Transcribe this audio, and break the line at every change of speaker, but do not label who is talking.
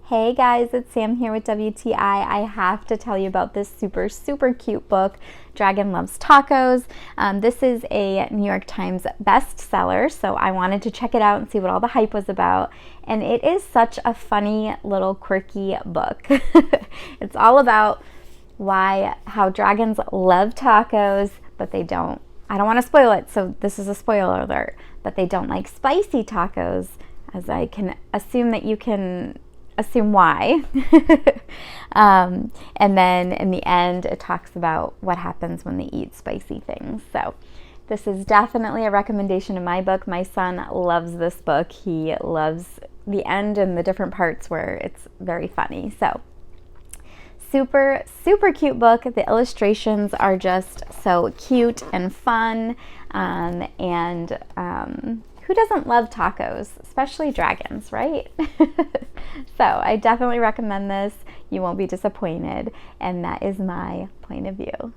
Hey guys, it's Sam here with WTI. I have to tell you about this super cute book, Dragon Loves Tacos. This is a New York Times bestseller, so I wanted to check it out and see what all the hype was about. And it is such a funny little quirky book. It's all about how dragons love tacos, but they don't. I don't want to spoil it, so this is a spoiler alert, but they don't like spicy tacos, as I can assume that you can assume why. And then in the end, it talks about what happens when they eat spicy things. So this is definitely a recommendation in my book. My son loves this book. He loves the end and the different parts where it's very funny. So super cute book. The illustrations are just so cute and fun. Who doesn't love tacos, especially dragons, right? So I definitely recommend this. You won't be disappointed, and that is my point of view.